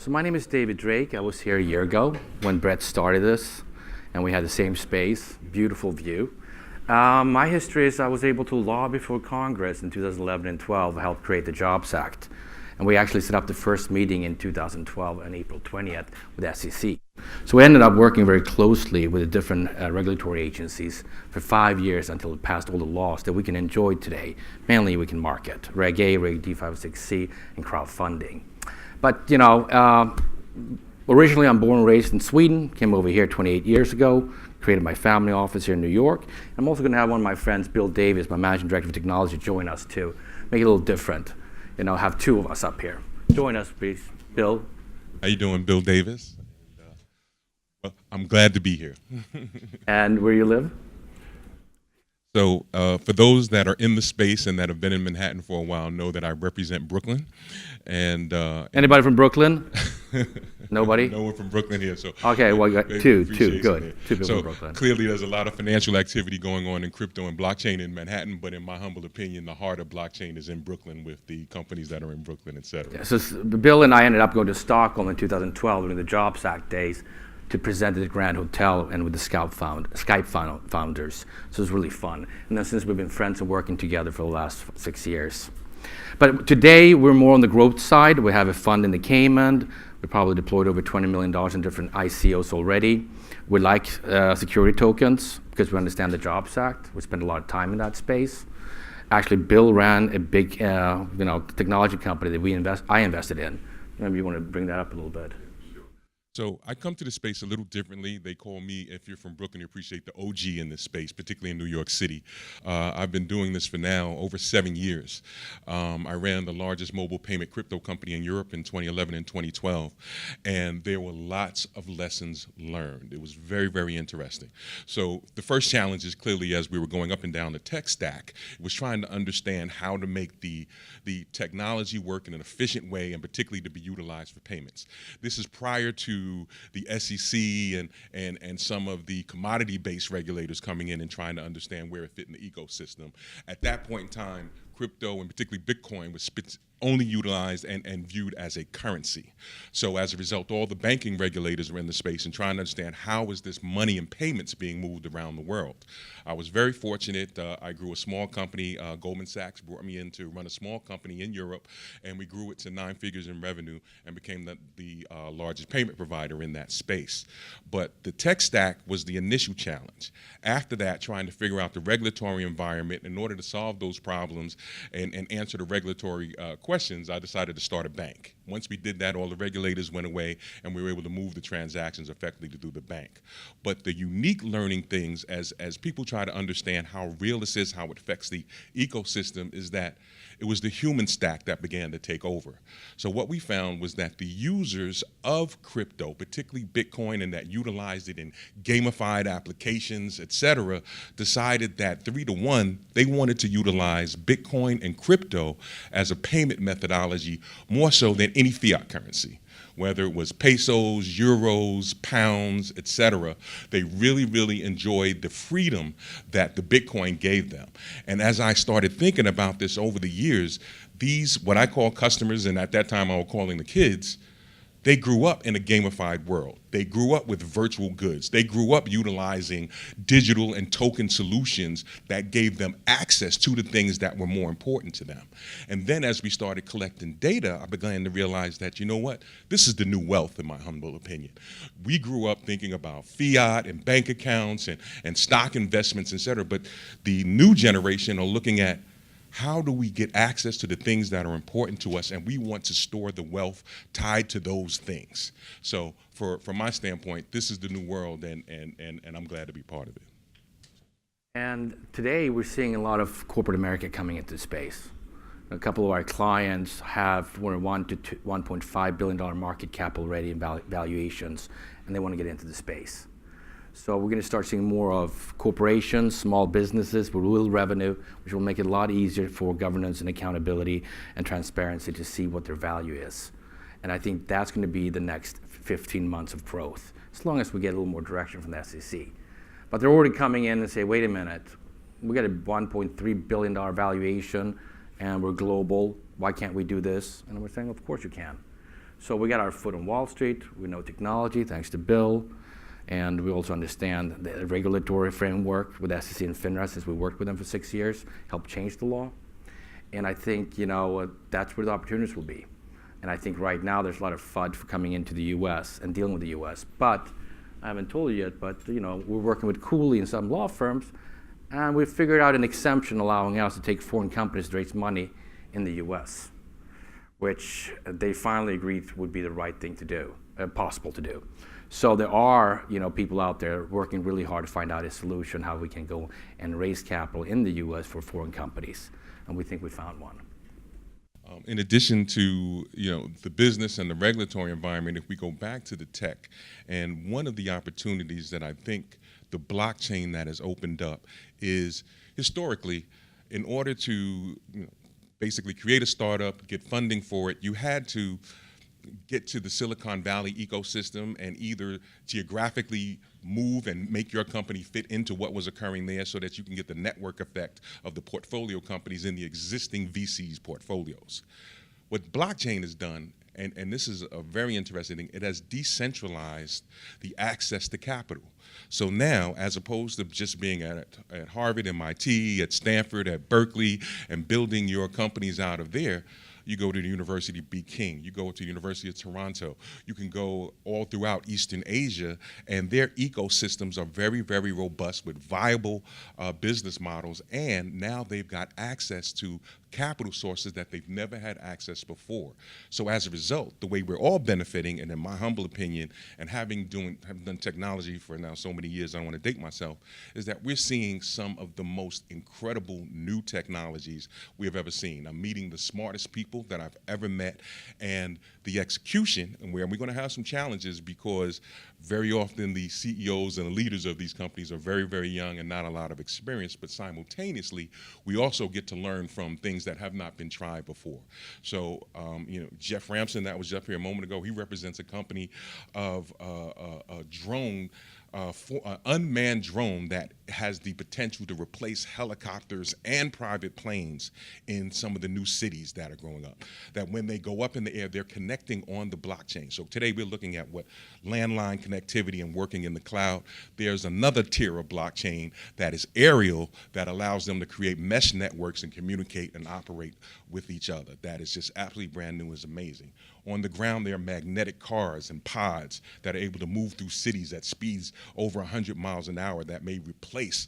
So my name is David Drake. I was here a year ago when Brett started this, and we had the same space, beautiful view. My history is I was able to lobby for Congress in 2011 and 12, helped create the Jobs Act. And we actually set up the first meeting in 2012 on April 20th with the SEC. So we ended up working very closely with the different regulatory agencies for 5 years until it passed all the laws that we can enjoy today. Mainly we can market, Reg A, Reg D506C, and crowdfunding. But originally I'm born and raised in Sweden, came over here 28 years ago, created my family office here in New York. I'm also going to have one of my friends, Bill Davis, my managing director of technology, join us too, make it a little different. Have two of us up here. Join us, please. Bill. How you doing, Bill Davis? Well, I'm glad to be here. And where you live? So for those that are in the space and that have been in Manhattan for a while know that I represent Brooklyn. And anybody from Brooklyn? Nobody? No one from Brooklyn here. So okay, well, you got two, good. Two people so from Brooklyn. Clearly there's a lot of financial activity going on in crypto and blockchain in Manhattan, but in my humble opinion, the heart of blockchain is in Brooklyn with the companies that are in Brooklyn, et cetera. Yeah, so Bill and I ended up going to Stockholm in 2012 during the Jobs Act days to present at the Grand Hotel and with the Skype founders. So it was really fun. And then since we've been friends and working together for the last 6 years. But today we're more on the growth side. We have a fund in the Cayman. We probably deployed over $20 million in different ICOs already. We like security tokens because we understand the Jobs Act. We spend a lot of time in that space. Actually, Bill ran a big technology company that I invested in. Maybe you want to bring that up a little bit. So I come to the space a little differently. They call me, if you're from Brooklyn, you appreciate the OG in this space, particularly in New York City. I've been doing this for now over 7 years. I ran the largest mobile payment crypto company in Europe in 2011 and 2012. And there were lots of lessons learned. It was very, very interesting. So the first challenge is clearly as we were going up and down the tech stack, was trying to understand how to make the technology work in an efficient way and particularly to be utilized for payments. This is prior to the SEC and some of the commodity-based regulators coming in and trying to understand where it fit in the ecosystem. At that point in time, crypto and particularly Bitcoin was only utilized and viewed as a currency. So as a result, all the banking regulators were in the space and trying to understand how is this money and payments being moved around the world. I was very fortunate. I grew a small company. Goldman Sachs brought me in to run a small company in Europe, and we grew it to 9 figures in revenue and became the largest payment provider in that space. But the tech stack was the initial challenge. After that, trying to figure out the regulatory environment in order to solve those problems and answer the regulatory questions, I decided to start a bank. Once we did that, all the regulators went away and we were able to move the transactions effectively through the bank. But the unique learning things as people try to understand how real this is, how it affects the ecosystem, is that it was the human stack that began to take over. So what we found was that the users of crypto, particularly Bitcoin, and that utilized it in gamified applications, et cetera, decided that 3-to-1, they wanted to utilize Bitcoin and crypto as a payment methodology more so than any fiat currency. Whether it was pesos, euros, pounds, et cetera, they really, really enjoyed the freedom that the Bitcoin gave them. And as I started thinking about this over the years, these, what I call customers, and at that time I was calling the kids, they grew up in a gamified world. They grew up with virtual goods. They grew up utilizing digital and token solutions that gave them access to the things that were more important to them. And then as we started collecting data, I began to realize that, you know what, this is the new wealth in my humble opinion. We grew up thinking about fiat and bank accounts and stock investments, et cetera, but the new generation are looking at how do we get access to the things that are important to us, and we want to store the wealth tied to those things. So from my standpoint, this is the new world, and I'm glad to be part of it. And today we're seeing a lot of corporate America coming into space. A couple of our clients have $1 to $1.5 billion market cap already in valuations, and they want to get into the space. So we're going to start seeing more of corporations, small businesses with real revenue, which will make it a lot easier for governance and accountability and transparency to see what their value is. And I think that's going to be the next 15 months of growth, as long as we get a little more direction from the SEC. But they're already coming in and say, wait a minute, we got a $1.3 billion valuation and we're global. Why can't we do this? And we're saying, of course you can. So we got our foot on Wall Street. We know technology, thanks to Bill. And we also understand the regulatory framework with SEC and FINRA, since we worked with them for 6 years, helped change the law. And I think, that's where the opportunities will be. And I think right now there's a lot of FUD for coming into the US and dealing with the US. But I haven't told you yet, but we're working with Cooley and some law firms, and we've figured out an exemption allowing us to take foreign companies to raise money in the US, which they finally agreed would be the right thing to do, possible to do. So there are people out there working really hard to find out a solution how we can go and raise capital in the US for foreign companies, and we think we found one. In addition to the business and the regulatory environment, if we go back to the tech, and one of the opportunities that I think the blockchain that has opened up is, historically, in order to basically create a startup, get funding for it, you had to get to the Silicon Valley ecosystem and either geographically move and make your company fit into what was occurring there so that you can get the network effect of the portfolio companies in the existing VCs portfolios. What blockchain has done, and this is a very interesting thing, it has decentralized the access to capital. So now, as opposed to just being at Harvard, MIT, at Stanford, at Berkeley, and building your companies out of there, you go to the University of Peking, you go to the University of Toronto, you can go all throughout Eastern Asia, and their ecosystems are very, very robust with viable business models, and now they've got access to capital sources that they've never had access before. So as a result, the way we're all benefiting, and in my humble opinion, and having done technology for now so many years, I don't want to date myself, is that we're seeing some of the most incredible new technologies we have ever seen. I'm meeting the smartest people that I've ever met, and the execution, and we're going to have some challenges because very often the CEOs and the leaders of these companies are very, very young and not a lot of experience, but simultaneously, we also get to learn from things that have not been tried before. So, Jeff Ramson, that was up here a moment ago, he represents a company of a drone, an unmanned drone that has the potential to replace helicopters and private planes in some of the new cities that are growing up. That when they go up in the air, they're connecting on the blockchain. So today we're looking at what landline connectivity and working in the cloud. There's another tier of blockchain that is aerial that allows them to create mesh networks and communicate and operate with each other. That is just absolutely brand new, is amazing. On the ground, there are magnetic cars and pods that are able to move through cities at speeds over 100 miles an hour that may replace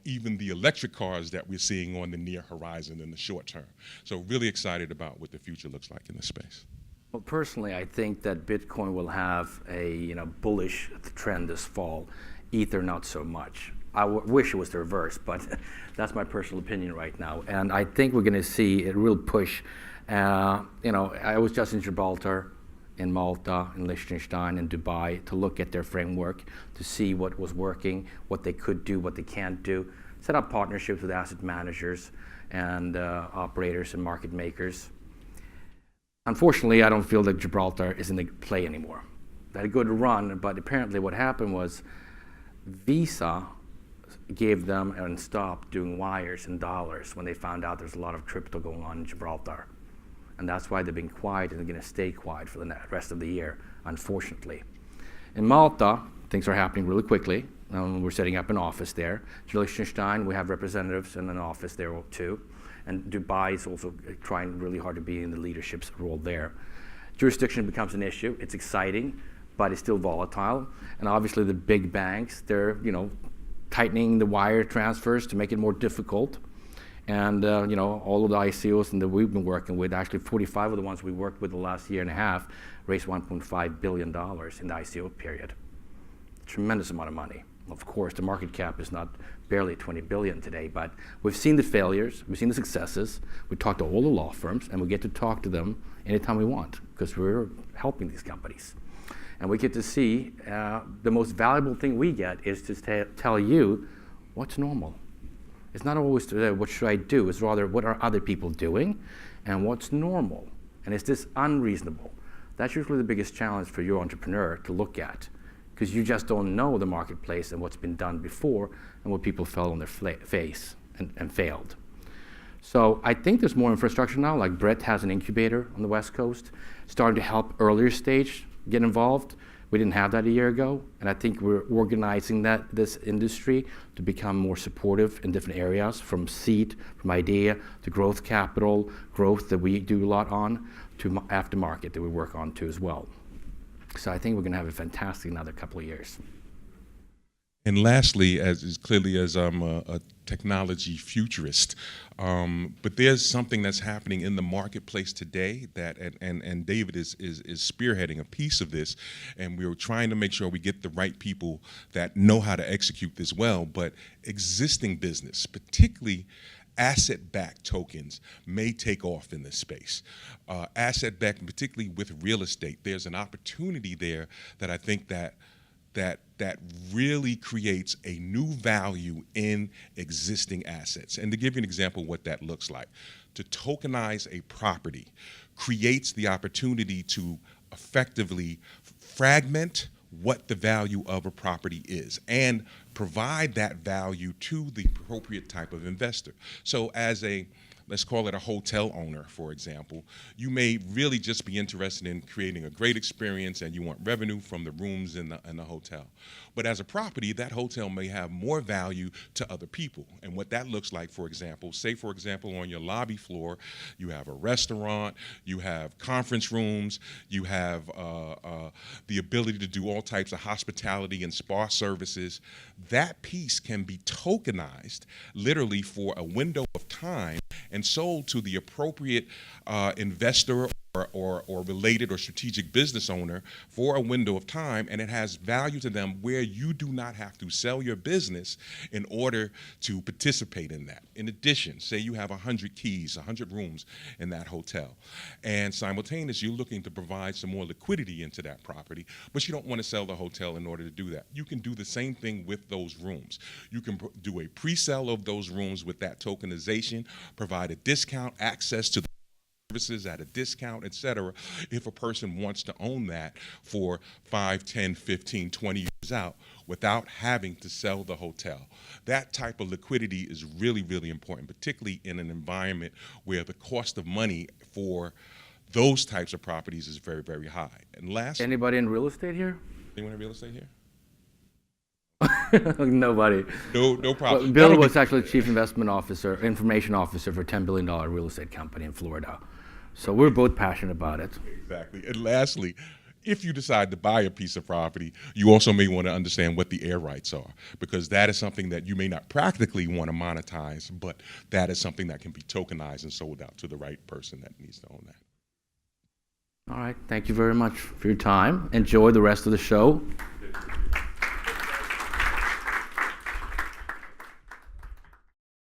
even the electric cars that we're seeing on the near horizon in the short term. So really excited about what the future looks like in this space. Well, personally, I think that Bitcoin will have a bullish trend this fall. Ether, not so much. I wish it was the reverse, but that's my personal opinion right now. And I think we're going to see a real push. I was just in Gibraltar, in Malta, in Liechtenstein, in Dubai to look at their framework, to see what was working, what they could do, what they can't do, set up partnerships with asset managers and operators and market makers. Unfortunately, I don't feel that Gibraltar is in the play anymore. They had a good run, but apparently what happened was Visa gave them and stopped doing wires in dollars when they found out there's a lot of crypto going on in Gibraltar. And that's why they've been quiet, and they're going to stay quiet for the rest of the year, unfortunately. In Malta, things are happening really quickly. We're setting up an office there. Liechtenstein, we have representatives in an office there too. And Dubai is also trying really hard to be in the leadership role there. Jurisdiction becomes an issue. It's exciting, but it's still volatile. And obviously the big banks, they're tightening the wire transfers to make it more difficult. And all of the ICOs that we've been working with, actually 45 of the ones we worked with the last year and a half, raised $1.5 billion in the ICO period. Tremendous amount of money. Of course, the market cap is not barely 20 billion today, but we've seen the failures, we've seen the successes. We talk to all the law firms, and we get to talk to them anytime we want, because we're helping these companies. And we get to see the most valuable thing we get is to tell you what's normal. It's not always what should I do, it's rather what are other people doing and what's normal. And is this unreasonable? That's usually the biggest challenge for your entrepreneur to look at, because you just don't know the marketplace and what's been done before and what people fell on their face and failed. So I think there's more infrastructure now, like Brett has an incubator on the West Coast, starting to help earlier stage get involved. We didn't have that a year ago, and I think we're organizing this industry to become more supportive in different areas, from seed, from idea, to growth capital, growth that we do a lot on, to aftermarket that we work on too as well. So I think we're going to have a fantastic another couple of years. And lastly, as clearly as I'm a technology futurist, but there's something that's happening in the marketplace today that, and David is spearheading a piece of this, and we're trying to make sure we get the right people that know how to execute this well, but existing business, particularly asset-backed tokens, may take off in this space. Asset-backed, particularly with real estate, there's an opportunity there that I think that really creates a new value in existing assets. And to give you an example of what that looks like, to tokenize a property creates the opportunity to effectively fragment what the value of a property is and provide that value to the appropriate type of investor. So as a, let's call it a hotel owner, for example, you may really just be interested in creating a great experience and you want revenue from the rooms in the hotel. But as a property, that hotel may have more value to other people. And what that looks like, for example, say, for example, on your lobby floor, you have a restaurant, you have conference rooms, you have the ability to do all types of hospitality and spa services. That piece can be tokenized literally for a window of time and sold to the appropriate investor or related or strategic business owner for a window of time, and it has value to them where you do not have to sell your business in order to participate in that. In addition, say you have 100 keys, 100 rooms in that hotel, and simultaneously you're looking to provide some more liquidity into that property, but you don't want to sell the hotel in order to do that. You can do the same thing with those rooms. You can do a pre-sale of those rooms with that tokenization, provide a discount, access to the services at a discount, et cetera, if a person wants to own that for 5, 10, 15, 20 years out without having to sell the hotel. That type of liquidity is really, really important, particularly in an environment where the cost of money for those types of properties is very, very high. And last, Anybody in real estate here? anyone in real estate here? Nobody. No problem. Well, Bill was actually chief investment officer, information officer for a $10 billion real estate company in Florida. So we're both passionate about it. Exactly. And lastly, if you decide to buy a piece of property, you also may want to understand what the air rights are, because that is something that you may not practically want to monetize, but that is something that can be tokenized and sold out to the right person that needs to own that. All right. Thank you very much for your time. Enjoy the rest of the show.